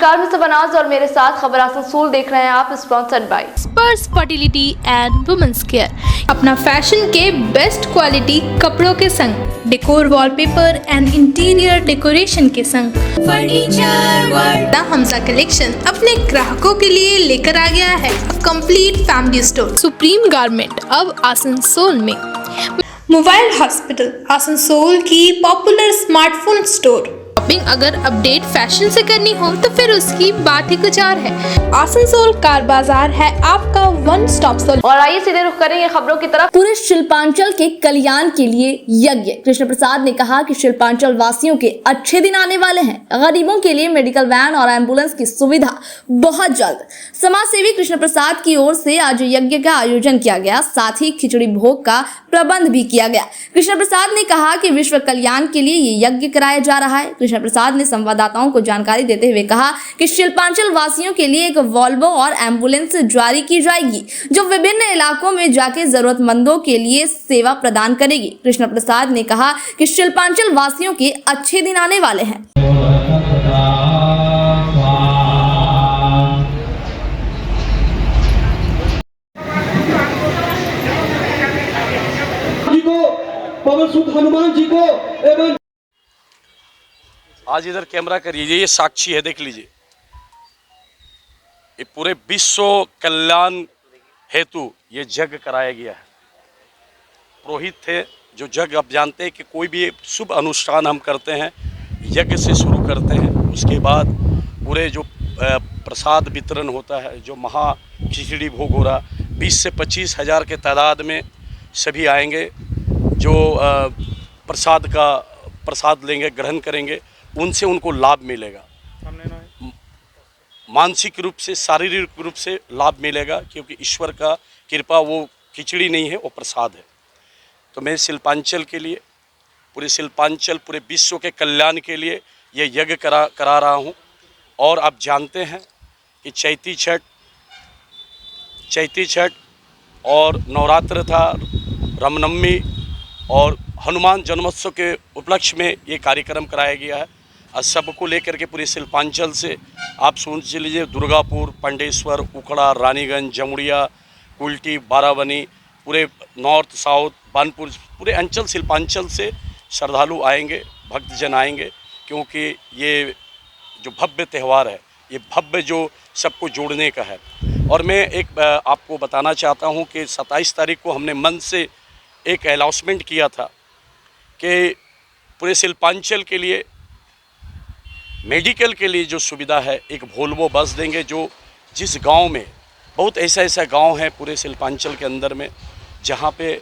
नमस्कार, मैं सबनाज और मेरे साथ खबर आसनसोल देख रहे हैं आप, स्पॉन्सर्ड बाय स्पर्श फर्टिलिटी एंड वुमेन्स केयर। अपना फैशन के बेस्ट क्वालिटी कपड़ों के संग decor wallpaper and interior decoration के संग फर्नीचर वर्ल्ड हमजा कलेक्शन अपने ग्राहकों के लिए लेकर आ गया है complete family store supreme garment अब आसनसोल में। मोबाइल हॉस्पिटल आसनसोल की पॉपुलर स्मार्टफोन स्टोर। शॉपिंग अगर अपडेट फैशन से करनी हो तो फिर उसकी बात ही कुछ और है। आसनसोल कार बाजार है आपका वन स्टॉप सॉल्यूशन। और आइए सीधे रुख करेंगे खबरों की तरफ। पूरे शिल्पांचल के कल्याण के लिए यज्ञ। कृष्ण प्रसाद ने कहा कि शिल्पांचल वासियों के अच्छे दिन आने वाले हैं। गरीबों के लिए मेडिकल वैन और एम्बुलेंस की सुविधा बहुत जल्द। समाज सेवी कृष्ण प्रसाद की ओर से आज यज्ञ का आयोजन किया गया, साथ ही खिचड़ी भोग का प्रबंध भी किया गया। कृष्ण प्रसाद ने कहा कि विश्व कल्याण के लिए ये यज्ञ कराया जा रहा है। कृष्ण प्रसाद ने संवाददाताओं को जानकारी देते हुए कहा कि शिल्पांचल वासियों के लिए एक वॉल्वो और एम्बुलेंस जारी की जाएगी, जो विभिन्न इलाकों में जाके जरूरतमंदों के लिए सेवा प्रदान करेगी। कृष्ण प्रसाद ने कहा कि शिल्पांचल वासियों के अच्छे दिन आने वाले हैं। पवन सुत हनुमान जी को एवं आज इधर कैमरा करिए, ये साक्षी है, देख लीजिए। ये पूरे विश्व कल्याण हेतु ये यज्ञ कराया गया है। पुरोहित थे जो यज्ञ, आप जानते हैं कि कोई भी शुभ अनुष्ठान हम करते हैं यज्ञ से शुरू करते हैं। उसके बाद पूरे जो प्रसाद वितरण होता है, जो महा खिचड़ी भोग हो रहा, 20 से 25 हज़ार के तादाद में सभी आएंगे जो प्रसाद लेंगे, ग्रहण करेंगे, उनसे उनको लाभ मिलेगा। मानसिक रूप से, शारीरिक रूप से लाभ मिलेगा, क्योंकि ईश्वर का कृपा वो खिचड़ी नहीं है, वो प्रसाद है। तो मैं शिल्पांचल के लिए, पूरे शिल्पांचल, पूरे विश्व के कल्याण के लिए ये यज्ञ करा रहा हूँ। और आप जानते हैं कि चैती छठ और नवरात्र था, रामनवमी और हनुमान जन्मोत्सव के उपलक्ष्य में ये कार्यक्रम कराया गया है। और सबको लेकर के पूरे शिल्पांचल से आप सुन लीजिए, दुर्गापुर, पंडेश्वर, उखड़ा, रानीगंज, जमुड़िया, कुल्टी, बाराबनी, पूरे नॉर्थ साउथ, बानपुर, पूरे अंचल शिल्पांचल से श्रद्धालु आएंगे, भक्तजन आएंगे, क्योंकि ये जो भव्य त्यौहार है, ये भव्य जो सबको जोड़ने का है। और मैं एक आपको बताना चाहता हूँ कि 27 तारीख को हमने मन से एक अनाउंसमेंट किया था कि पूरे शिल्पांचल के लिए मेडिकल के लिए जो सुविधा है, एक वोल्वो बस देंगे। जो जिस गांव में, बहुत ऐसा गांव है पूरे शिल्पांचल के अंदर में, जहां पे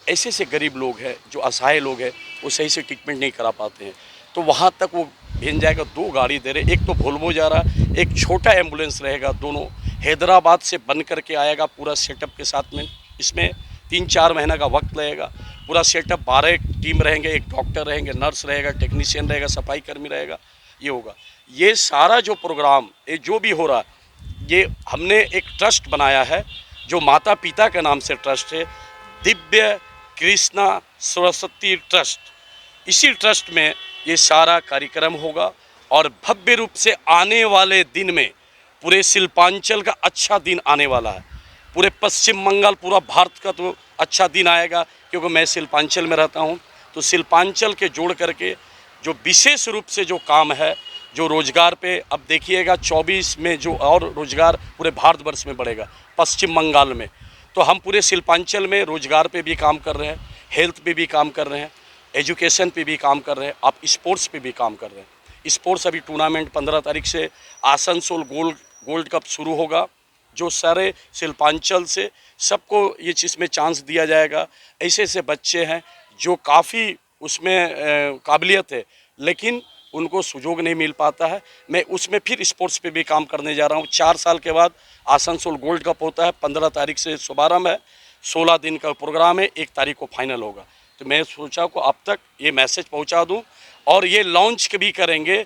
ऐसे गरीब लोग हैं, जो असहाय लोग हैं, वो सही से ट्रीटमेंट नहीं करा पाते हैं, तो वहां तक वो भेज जाएगा। 2 गाड़ी दे रहे, एक तो वोल्वो जा रहा है, एक छोटा एम्बुलेंस रहेगा। दोनों हैदराबाद से बन करके आएगा पूरा सेटअप के साथ में। इसमें 3-4 महीना का वक्त लगेगा। पूरा सेटअप, 12 टीम रहेंगे, एक डॉक्टर रहेंगे, नर्स रहेगा, टेक्नीशियन रहेगा, सफाई कर्मी रहेगा, ये होगा। ये सारा जो प्रोग्राम, ये जो भी हो रहा है, ये हमने एक ट्रस्ट बनाया है, जो माता पिता के नाम से ट्रस्ट है, दिव्य कृष्णा सरस्वती ट्रस्ट। इसी ट्रस्ट में ये सारा कार्यक्रम होगा। और भव्य रूप से आने वाले दिन में पूरे शिल्पांचल का अच्छा दिन आने वाला है। पूरे पश्चिम बंगाल, पूरा भारत का तो अच्छा दिन आएगा, क्योंकि मैं शिल्पांचल में रहता हूं। तो शिल्पांचल के जोड़ करके जो विशेष रूप से जो काम है, जो रोजगार पे, अब देखिएगा 24 में जो और रोजगार पूरे भारतवर्ष में बढ़ेगा, पश्चिम बंगाल में। तो हम पूरे शिल्पांचल में रोजगार पे भी काम कर रहे हैं, हेल्थ पे भी काम कर रहे हैं, एजुकेशन पे भी काम कर रहे हैं, आप स्पोर्ट्स पे भी काम कर रहे हैं। स्पोर्ट्स अभी टूर्नामेंट 15 तारीख से आसनसोल गोल्ड कप शुरू होगा, जो सारे शिल्पांचल से सबको ये चीज़ में चांस दिया जाएगा। ऐसे बच्चे हैं जो काफ़ी उसमें काबिलियत है, लेकिन उनको सुजोग नहीं मिल पाता है। मैं उसमें फिर स्पोर्ट्स पे भी काम करने जा रहा हूँ। 4 साल के बाद आसनसोल गोल्ड कप होता है, 15 तारीख से शुभारंभ है, 16 दिन का प्रोग्राम है, 1 तारीख को फाइनल होगा। तो मैं सोचा को अब तक ये मैसेज पहुँचा दूँ। और ये लॉन्च भी करेंगे,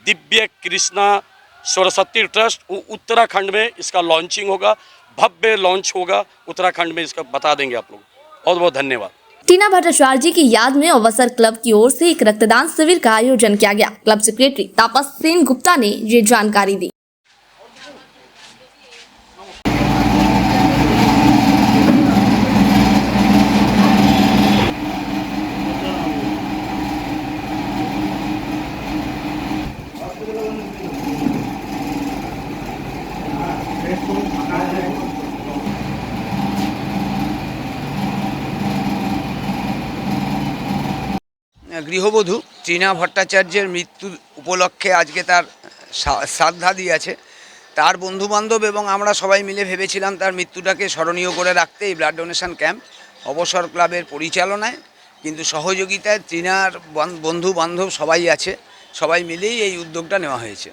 दिव्य कृष्णा सरस्वती ट्रस्ट, उत्तराखंड में इसका लॉन्चिंग होगा, भव्य लॉन्च होगा उत्तराखंड में, इसका बता देंगे आप लोग। बहुत बहुत धन्यवाद। टीना भट्टाचार्य जी की याद में अवसर क्लब की ओर से एक रक्तदान शिविर का आयोजन किया गया। क्लब सेक्रेटरी तापस सेन गुप्ता ने ये जानकारी दी। গৃহবধূ টিনা ভট্টাচার্যের মৃত্যুর উপলক্ষে আজকে তার শ্রাদ্ধা দিয়েছে। তার বন্ধুবান্ধব এবং আমরা সবাই মিলে ভেবেছিলাম তার মৃত্যুটাকে স্মরণীয় করে রাখতে এই ব্লাড ডোনেশন ক্যাম্প অবসর ক্লাবের পরিচালনায়, কিন্তু সহযোগিতায় টিনার বন্ধু বান্ধব সবাই আছে, সবাই মিলেই এই উদ্যোগটা নেওয়া হয়েছে।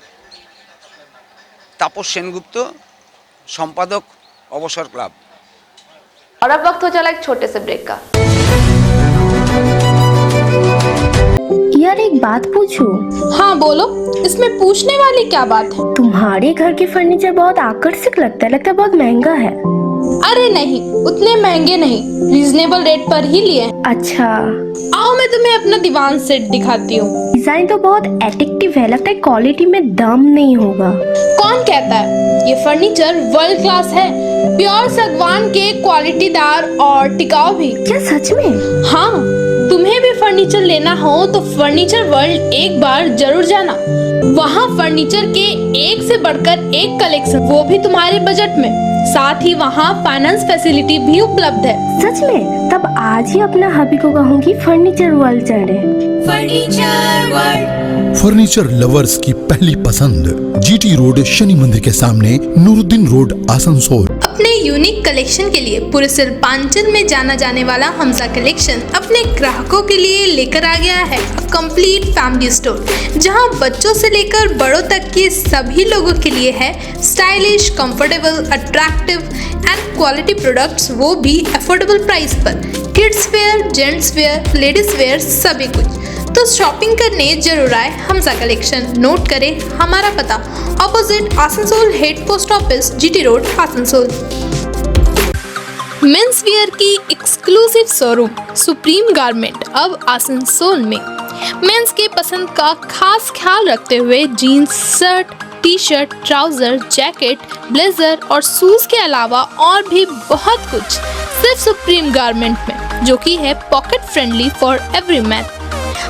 তাপস সেনগুপ্ত, সম্পাদক, অবসর ক্লাব। और अब वक्त हो चला एक छोटे से ब्रेक का। यार एक बात पूछूं? हाँ बोलो, इसमें पूछने वाली क्या बात है? तुम्हारे घर के फर्नीचर बहुत आकर्षक लगता है बहुत महंगा है। अरे नहीं, उतने महंगे नहीं, रीजनेबल रेट पर ही लिए हैं। अच्छा, आओ मैं तुम्हें अपना दीवान सेट दिखाती हूँ। डिजाइन तो बहुत एट्रैक्टिव है, लगता है क्वालिटी में दम नहीं होगा। कौन कहता है? ये फर्नीचर वर्ल्ड क्लास है, प्योर सागवान के, क्वालिटीदार और टिकाऊ भी। क्या सच में? हाँ, तुम्हें भी फर्नीचर लेना हो तो फर्नीचर वर्ल्ड एक बार जरूर जाना। वहाँ फर्नीचर के एक से बढ़कर एक कलेक्शन, वो भी तुम्हारे बजट में। साथ ही वहाँ फाइनेंस फैसिलिटी भी उपलब्ध है। सच में? तब आज ही अपना हबी को कहूँगी फर्नीचर वर्ल्ड चढ़े। फर्नीचर लवर्स की पहली पसंद, जीटी रोड, शनि मंदिर के सामने, नूरुद्दीन रोड, आसनसोल। अपने यूनिक कलेक्शन के लिए पूरे सिलपांचल में जाना जाने वाला हमजा कलेक्शन अपने ग्राहकों के लिए लेकर आ गया है कंप्लीट फैमिली स्टोर, जहां बच्चों से लेकर बड़ों तक के सभी लोगों के लिए है stylish, comfortable, attractive and quality products, वो भी अफोर्डेबल प्राइस पर। Kids where, gents wear, ladies wear, सभी कुछ। तो शॉपिंग करने जरूर आए हमजा कलेक्शन। नोट करें हमारा पता, opposite Asansol head post office, GT road, Asansol. Men's wear की एक्सक्लूसिव शोरूम सुप्रीम गारमेंट अब आसनसोल में। मेंस के पसंद का खास ख्याल रखते हुए jeans, shirt, T shirt, trouser, jacket, blazer और शूज के अलावा और भी बहुत कुछ सिर्फ सुप्रीम गारमेंट में, जो कि है pocket friendly for every man.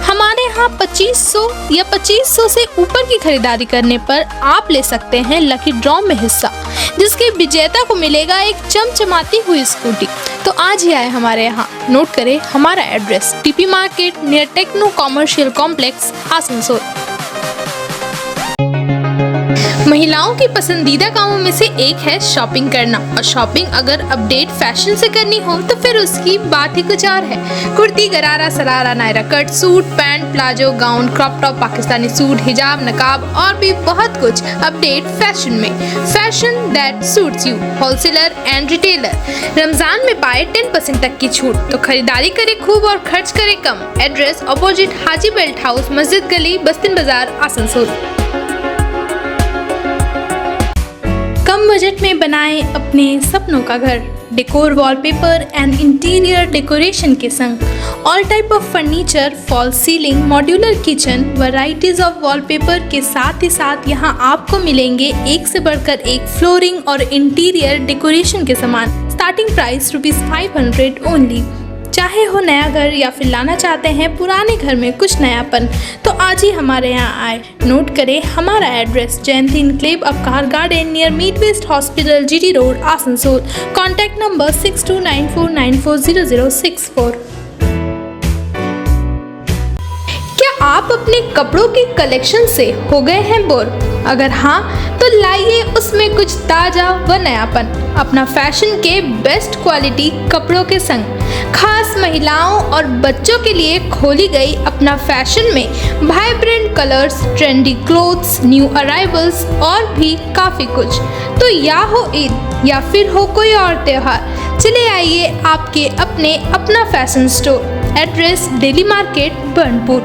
हमारे यहाँ 2500 या 2500 से ऊपर की खरीदारी करने पर आप ले सकते हैं लकी ड्रॉ में हिस्सा, जिसके विजेता को मिलेगा एक चमचमाती हुई स्कूटी। तो आज ही आए हमारे यहाँ। नोट करें हमारा address, TP market near techno commercial complex, Asansol. महिलाओं की पसंदीदा कामों में से एक है शॉपिंग करना, और शॉपिंग अगर अपडेट फैशन से करनी हो तो फिर उसकी बात ही कुछ और है। Kurti, gharara, sharara, Naira cut, suit, pant, palazzo, gown, crop top, Pakistani suit, हिजाब, नकाब और भी बहुत कुछ अपडेट फैशन में। Fashion that suits you, wholesaler and retailer. Ramzan में पाए 10% तक की छूट, तो खरीदारी करे खूब और खर्च करे कम। एड्रेस ऑपोजिट हाजी बेल्ट हाउस, मस्जिद गली, बस्तिन बाजार, आसनसोल। कम बजट में बनाएं अपने सपनों का घर। Decor, wallpaper and interior decoration के संग all type of furniture, fall ceiling, modular kitchen, varieties of wallpaper के साथ ही साथ यहाँ आपको मिलेंगे एक से बढ़कर एक फ्लोरिंग और इंटीरियर डेकोरेशन के सामान। Starting price ₹500 only. चाहे हो नया घर या फिर लाना चाहते हैं पुराने घर में कुछ नयापन, तो आज ही हमारे यहाँ आए। नोट करें हमारा एड्रेस, जयंती इनक्लेव अवकार गार्डन नियर मीट west hospital, GT road, Asansol. Contact number 6294940064। क्या आप अपने कपड़ों की कलेक्शन से हो गए हैं बोर? अगर हाँ तो लाइए उसमें कुछ ताज़ा व नयापन अपना फैशन के बेस्ट क्वालिटी कपड़ों के संग। खास महिलाओं और बच्चों के लिए खोली गई अपना फैशन में vibrant colours, trendy clothes, new arrivals और भी काफ़ी कुछ। तो या हो ईद या फिर हो कोई और त्यौहार, चले आइए आपके अपना fashion store. Address daily market, Burnpur.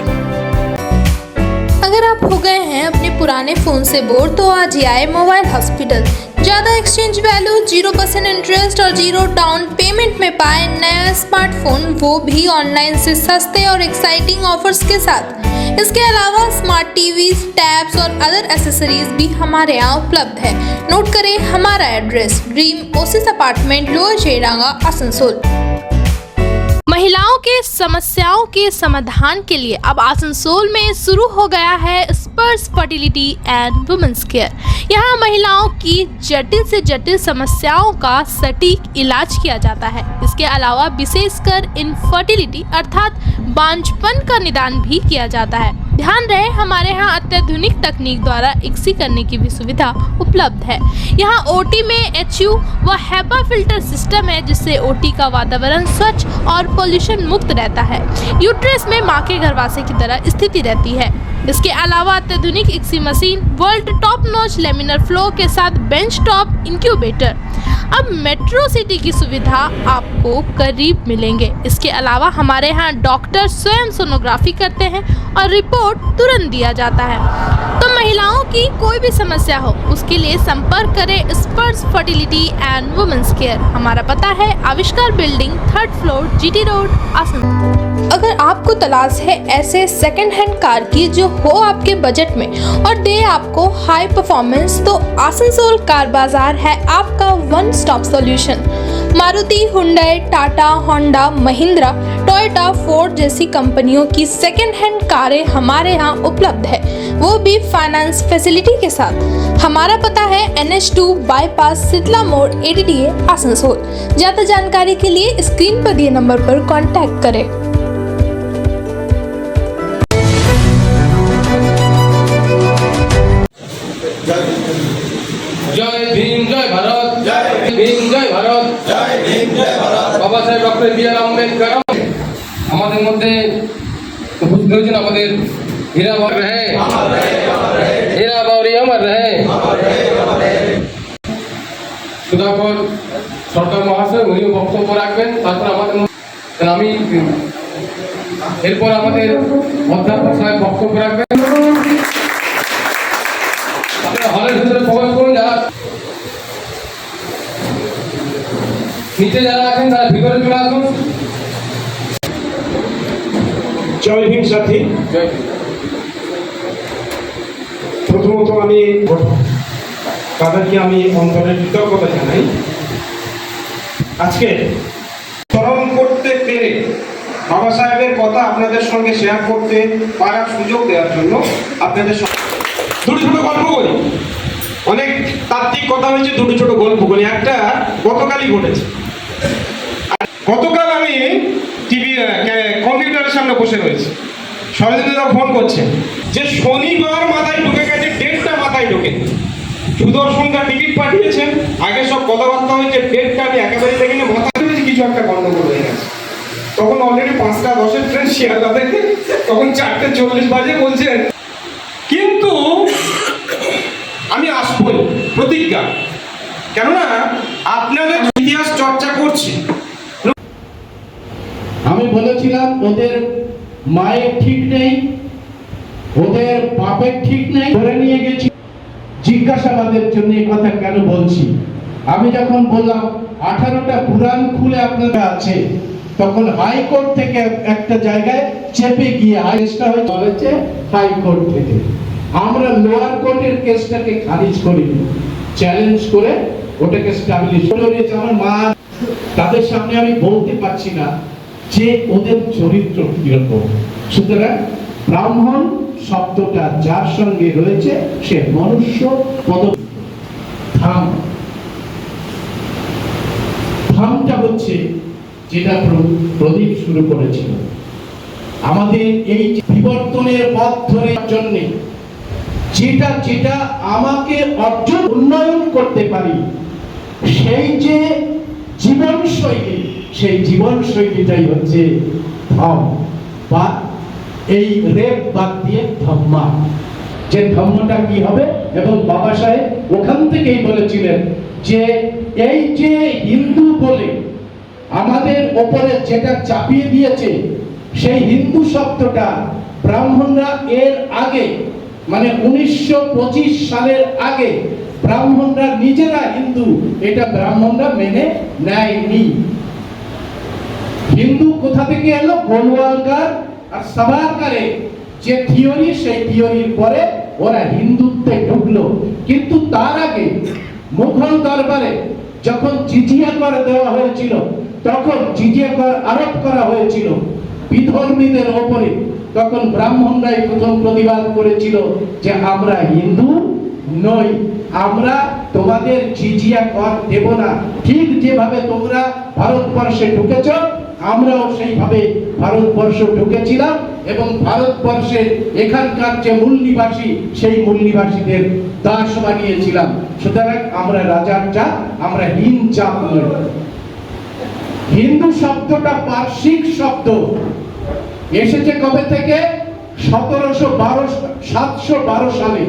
अगर अगर आप हो गए हैं अपने पुराने फ़ोन से बोर तो आज ही आए मोबाइल हॉस्पिटल। ज़्यादा एक्सचेंज वैल्यू, 0% इंटरेस्ट और 0 डाउन पेमेंट में पाए नया स्मार्टफोन, वो भी ऑनलाइन से सस्ते और एक्साइटिंग ऑफर्स के साथ। इसके अलावा स्मार्ट टीवीज, टैब्स और अदर एसेसरीज भी हमारे यहाँ उपलब्ध है। नोट करें हमारा address, dream oasis apartment, lower Cheranga, Asansol. महिलाओं के समस्याओं के समाधान के लिए अब आसनसोल में शुरू हो गया है स्पर्श फर्टिलिटी एंड वुमेन्स केयर। यहाँ महिलाओं की जटिल से जटिल समस्याओं का सटीक इलाज किया जाता है। इसके अलावा विशेषकर इनफर्टिलिटी अर्थात बांझपन का निदान भी किया जाता है। ध्यान रहे हमारे यहाँ अत्याधुनिक तकनीक द्वारा इक्सी करने की भी सुविधा उपलब्ध है। यहाँ ओटी में HU व HEPA फिल्टर सिस्टम है, जिससे ओटी का वातावरण स्वच्छ और पोल्यूशन मुक्त रहता है। यूट्रस में माँ के गर्भाशय की तरह स्थिति रहती है। इसके अलावा अत्याधुनिक ICSI machine, world top notch laminar flow के साथ बेंच टॉप इंक्यूबेटर। अब मेट्रो सिटी की सुविधा आपको करीब मिलेंगे। इसके अलावा हमारे यहाँ डॉक्टर स्वयं सोनोग्राफी करते हैं और रिपोर्ट तुरंत दिया जाता है। तो महिलाओं की कोई भी समस्या हो उसके लिए संपर्क करें स्पर्श फर्टिलिटी एंड वुमेन्स केयर। हमारा पता है आविष्कार building, 3rd floor, GT road, Asansol. अगर आपको तलाश है ऐसे सेकंड हैंड कार की जो हो आपके बजट में और दे आपको हाई परफॉर्मेंस, तो आसनसोल कार बाजार है आपका one stop solution. Maruti, Hyundai, Tata, Honda, Mahindra, Toyota, Ford जैसी कंपनियों की सेकंड हैंड कारें हमारे यहाँ उपलब्ध है, वो भी फाइनेंस फैसिलिटी के साथ। हमारा पता है NH2 बाईपास, शीतला मोड़, ADDA, आसनसोल। ज़्यादा जानकारी के लिए स्क्रीन पर दिए नंबर पर कॉन्टैक्ट करें। जय भीम, जय भारत, जय भीम, जय भारत, जय भीम, जय भारत। বাবা সাহেব ডক্টর বি.আর. আম্বেদকর আমাদের মধ্যে উপস্থিত হয়েছেন। আমাদের হীরা বাউরি রহে, হীরা বাউরি অমর রহে। সুধাকর সরকার মহাশয় উনি বক্তব্য রাখবেন, তারপর আমাদের আমি এরপর আমাদের অধ্যাপক সাহেব বক্তব্য রাখবেন। হলের ভিতরে প্রবেশ করুন। যারা নিচে যারা আছেন তারা ভিতরে চলে আসুন। জয় ভীম সাথী। প্রথমত আমি তাদেরকে আমি অন্তরের কৃতজ্ঞতা জানাই। আজকে স্মরণ করতে পেরে বাবা সাহেবের কথা আপনাদের সঙ্গে শেয়ার করতে পারার সুযোগ দেওয়ার জন্য আপনাদের দুটো ছোট গল্প বলি। অনেক তাত্ত্বিক কথা হয়েছে, দুটো ছোট গল্প বলি। একটা গতকালই ঘটেছে। গতকাল আমি টিভি কম্পিউটারের সামনে বসে রয়েছি, সরজিনীরা ফোন করছে যে শনিবার মাথায় ঢুকে গেছে, ডেটটা মাথায় ঢোকে। সুদর্শনটা টিকিট পাঠিয়েছেন, আগে সব কথাবার্তা হয়েছে, ডেটটা আমি একেবারে দেখিনি, মাথায় ধরেছি কিছু একটা গন্ডগোল হয়ে গেছে। তখন অলরেডি 5:10 ট্রেন শিয়ালদা থেকে, তখন 4:40 বাজে। বলছেন কিন্তু আমি আসবই, প্রতিজ্ঞা। কেননা আপনাদের ইতিহাস চর্চা করছি। আমি বলেছিলাম ওদের মায়ের ঠিক নেই, ওদের বাপের ঠিক নেই, ধরে নিয়ে গেছি জিজ্ঞাসাবাদের জন্য। এই কথা কেন বলছি? আমি যখন বললাম 18টা পুরাণ খুলে আপনাদের আছে, তখন হাইকোর্ট থেকে একটা জায়গায় চেপে গিয়ে কেসটা হয়েছে হাইকোর্ট থেকে। আমরা লোয়ার কোর্টের কেসটাকে খারিজ করি, চ্যালেঞ্জ করে ওটাকে স্টাবলিশ করেছে। আমার মা, তাদের সামনে আমি বলতে পারছি না যে ওদের চরিত্র কিরকম। সুতরাং ব্রাহ্মণ শব্দটা যার সঙ্গে রয়েছে সে মনুষ্য পদ। ধাম, ধামটা হচ্ছে যেটা প্রদীপ শুরু করেছিল। আমাদের এই বিবর্তনের পথ ধরে জন্য যেটা যেটা আমাকে অর্জন উন্নয়ন করতে পারি, সেই যে জীবনশৈলী, সেই জীবনশৈলীটাই হচ্ছে ধম, বা এই রেপ বাদ দিয়ে ধম্মা। যে ধম্মটা কি হবে, এবং বাবা সাহেব ওখান থেকেই বলেছিলেন যে এই যে হিন্দু বলে আমাদের ওপরে যেটা চাপিয়ে দিয়েছে, সেই হিন্দু শব্দটা ব্রাহ্মণরা এর আগে মানে 1925 সালের আগে ব্রাহ্মণরা নিজেরা হিন্দু, এটা ব্রাহ্মণরা মেনে নেয়নি। হিন্দু কোথা থেকে এলো? গোলওয়ালকার আর সাভারকারের যে থিওরি, সেই থিওরির পরে ওরা হিন্দুত্বে ঢুকলো। কিন্তু তার আগে মুঘল দরবারে যখন জিজিয়া কর দেওয়া হয়েছিল, তখন জিজিয়া কর আরোপ করা হয়েছিল বিধর্মীদের ওপরে, তখন ব্রাহ্মণরাই প্রথম প্রতিবাদ করেছিল যে আমরা হিন্দু নই, আমরা তোমাদের জিজিয়া কর দেব না। ঠিক যেভাবে তোমরা ভারতবর্ষে ঢুকেছ, আমরাও সেইভাবে ভারতবর্ষ ঢুকেছিলাম এবং ভারতবর্ষের এখানকার যে মূল নিবাসী, সেই মূল নিবাসীদের দাস বানিয়েছিলাম। সুতরাং আমরা রাজার জাত, আমরা হিন জাত নই। হিন্দু শব্দটা পার্সিক শব্দ, এসেছে কবে থেকে? 712 সালে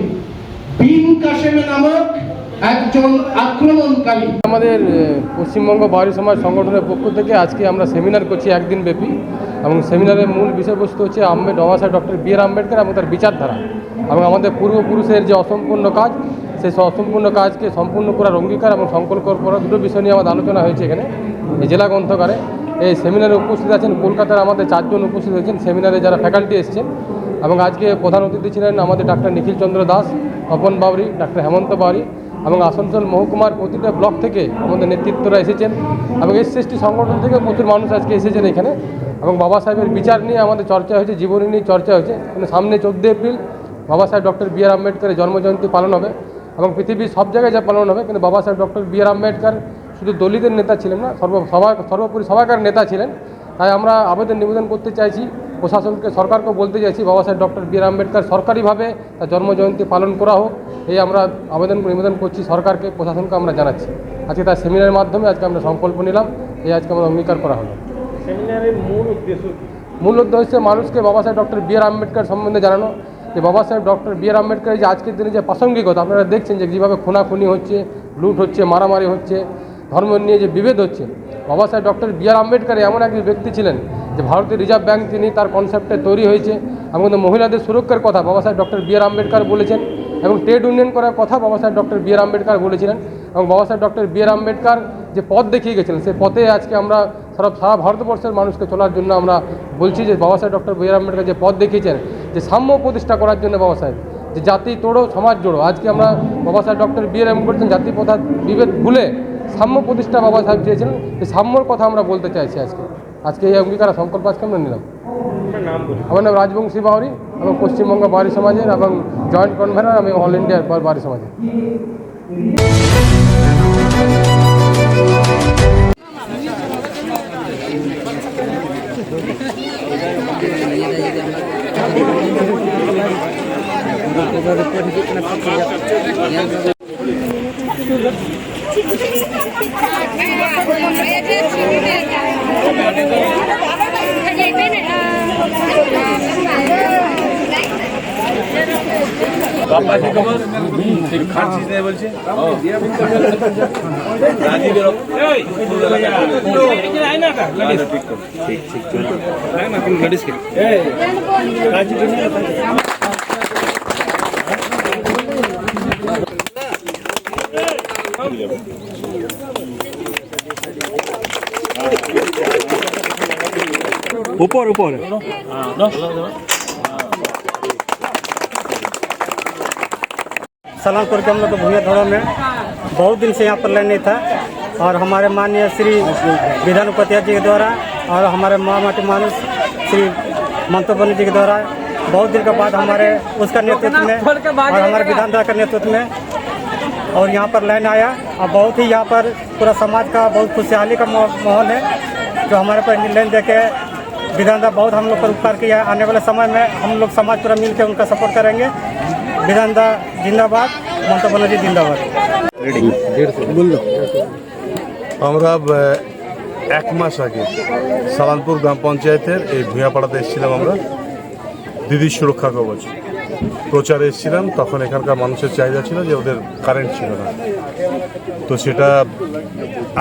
বিন কাসেম নামক একজন আক্রমণকারী। আমাদের পশ্চিমবঙ্গ বাউরি সমাজ সংগঠনের পক্ষ থেকে আজকে আমরা সেমিনার করছি একদিন ব্যাপী, এবং সেমিনারের মূল বিষয়বস্তু হচ্ছে বাবা সাহেব ডক্টর বি আর আম্বেদকর এবং তার বিচারধারা, এবং আমাদের পূর্বপুরুষের যে অসম্পূর্ণ কাজ, সেই অসম্পূর্ণ কাজকে সম্পূর্ণ করার অঙ্গীকার এবং সংকল্প করার দুটো বিষয় নিয়ে আমাদের আলোচনা হয়েছে এখানে এই জেলা গ্রন্থকারে। এই সেমিনারে উপস্থিত আছেন কলকাতার আমাদের 4 জন উপস্থিত হয়েছেন সেমিনারে, যারা ফ্যাকাল্টি এসেছেন, এবং আজকে প্রধান অতিথি ছিলেন আমাদের ডাক্তার নিখিল চন্দ্র দাস, তপন বাউরি, ডাক্তার হেমন্ত বাউরি, এবং আসানসোল মহকুমার প্রতিটা ব্লক থেকে আমাদের নেতৃত্বরা এসেছেন, এবং SC/ST সংগঠন থেকে প্রচুর মানুষ আজকে এসেছেন এখানে। এবং বাবা সাহেবের বিচার নিয়ে আমাদের চর্চা হয়েছে, জীবনী নিয়ে চর্চা হয়েছে। মানে সামনে 14 এপ্রিল বাবা সাহেব ডক্টর বি আর আম্বেদকরের জন্মজয়ন্তী পালন হবে, এবং পৃথিবীর সব জায়গায় যা পালন হবে, কিন্তু বাবা সাহেব ডক্টর বি আর আম্বেদকর শুধু দলিতের নেতা ছিলেন না, সর্বোপরি সবাইকার নেতা ছিলেন। তাই আমরা নিবেদন করতে চাইছি প্রশাসনকে, সরকারকে বলতে চাইছি বাবা সাহেব ডক্টর বি আর আম্বেদকর সরকারিভাবে তার জন্মজয়ন্তী পালন করা হোক, এই আমরা নিবেদন করছি সরকারকে, প্রশাসনকে আমরা জানাচ্ছি। আজকে তার সেমিনারের মাধ্যমে আজকে আমরা সংকল্প নিলাম, এই আজকে আমরা অঙ্গীকার করা হলো। সেমিনারের মূল উদ্দেশ্য মানুষকে বাবা সাহেব ডক্টর বি আর আম্বেদকর সম্বন্ধে জানানো, যে বাবা সাহেব ডক্টর বি আর আম্বেদকর যে আজকের দিনে যে প্রাসঙ্গিকতা, আপনারা দেখছেন যে যেভাবে খুনাখুনি হচ্ছে, লুট হচ্ছে, মারামারি হচ্ছে, ধর্ম নিয়ে যে বিভেদ হচ্ছে, বাবা সাহেব ডক্টর বি আর আম্বেদকর এমন একজন ব্যক্তি ছিলেন যে ভারতীয় রিজার্ভ ব্যাঙ্ক তিনি তার কনসেপ্টে তৈরি হয়েছে, এবং মহিলাদের সুরক্ষার কথা বাবা সাহেব ডক্টর বি আর আম্বেদকর বলেছেন, এবং ট্রেড ইউনিয়ন করার কথা বাবা সাহেব ডক্টর বি আর আম্বেদকর বলেছিলেন, এবং বাবা সাহেব ডক্টর বি আর আম্বেদকর যে পথ দেখিয়ে গেছিলেন, সেই পথে আজকে আমরা সারা ভারতবর্ষের মানুষকে চলার জন্য আমরা বলছি যে বাবা সাহেব ডক্টর বি আর আম্বেদকর যে পথ দেখিয়েছেন, যে সাম্য প্রতিষ্ঠা করার জন্য বাবা সাহেব, যে জাতি তোড়ো সমাজ জোড়ো, আজকে আমরা বাবা সাহেব ডক্টর বি আর আম্বেদকর জাতি প্রথা বিভেদ ভুলে সাম্য প্রতিষ্ঠা বাবা সাহেব চেয়েছিলেন, এই সাম্যর কথা আমরা বলতে চাইছি আজকে এই অঙ্গীকার সংকল্প আজকে আমরা নিলাম। আমার নাম রাজবংশী বাউরি, এবং পশ্চিমবঙ্গ বাউরি সমাজের এবং জয়েন্ট কনভেনার, আমি অল ইন্ডিয়া বাউরি সমাজের। ऊपर सलामपुर के हम लोग भूया धोड़ा में बहुत दिन से यहाँ पर लाइन नहीं था, और हमारे माननीय श्री विधान उपाध्याय जी के द्वारा और हमारे महामहिम मानुष श्री ममता बनर्जी जी के द्वारा बहुत दिन के बाद हमारे उसका नेतृत्व में और हमारे विधानसभा के नेतृत्व में और यहाँ पर लाइन आया, और बहुत ही यहाँ पर पूरा समाज का बहुत खुशहाली का माहौल है, जो हमारे पर लाइन देके विधानसभा बहुत हम लोग पर उपकार किया है। आने वाले समय में हम लोग समाज पूरा मिल के उनका सपोर्ट करेंगे। विधानसभा जिंदाबाद, ममता बनर्जी जिंदाबाद। আমরা 1 মাস আগে সালানপুর গ্রাম পঞ্চায়েতের এই ভূঁয়াপাড়াতে এসেছিলাম, আমরা দিদির সুরক্ষা কবচ প্রচারে এসেছিলাম। তখন এখানকার মানুষের চাহিদা ছিল যে ওদের কারেন্ট ছিল না, তো সেটা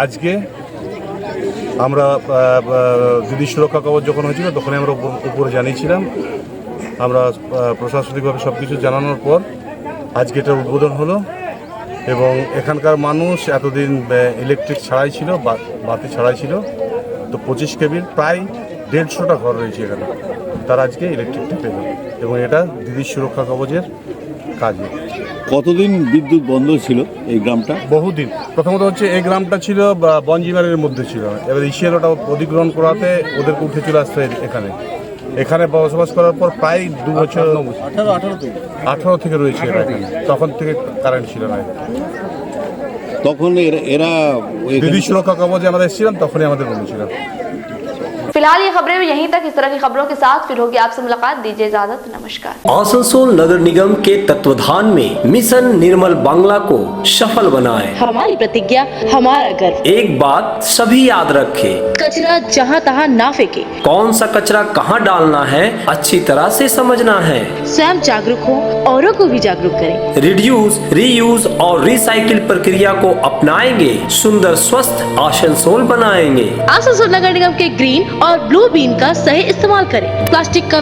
আজকে আমরা দিদির সুরক্ষা কবচ যখন হয়েছিল তখনই আমরা উপরে জানিয়েছিলাম। আমরা প্রশাসনিকভাবে সব কিছু জানানোর পর আজকে এটার উদ্বোধন হলো এবং এখানকার মানুষ এতদিন ইলেকট্রিক ছাড়াই ছিল, বাতি ছাড়াই ছিল। তো 25 কেবির প্রায় 150টা ঘর রয়েছে এখানে, তারা আজকে ইলেকট্রিকটা পেল এবং এটা দিদির সুরক্ষা কবচের কাজে। কতদিন বিদ্যুৎ বন্ধ ছিল এই গ্রামটা? বহুদিন। প্রথমত হচ্ছে এই গ্রামটা ছিল বনজিমারের মধ্যে ছিল, এবার ইসিএলটা অধিগ্রহণ করাতে ওদেরকে উঠে চলে আসতে এখানে বসবাস করার পর প্রায় 2 বছর 18 থেকে রয়েছে এরা এখানে। তখন থেকে কারেন্ট ছিল না, তখন এরা দিদি সুরক্ষা কবচে আমাদের এসেছিলাম তখনই আমাদের বলেছিল। फिलहाल ये खबरें यहीं तक। इस तरह की खबरों के साथ फिर होगी आपसे मुलाकात। दीजिए इजाजत, नमस्कार। आसनसोल नगर निगम के तत्वाधान में मिशन निर्मल बांग्ला को सफल बनाएं। हमारी प्रतिज्ञा, हमारा गर्व। एक बात सभी याद रखें, कचरा जहाँ तहाँ ना फेंके। कौन सा कचरा कहाँ डालना है अच्छी तरह से समझना है। स्वयं जागरूक हो, औरों को भी जागरूक करें। रिड्यूस, रीयूज और रिसाइकिल प्रक्रिया को अपनाएंगे, सुंदर स्वस्थ आसनसोल बनाएंगे। आसनसोल नगर निगम के ग्रीन और ब्लू बीन का सही इस्तेमाल करें। प्लास्टिक का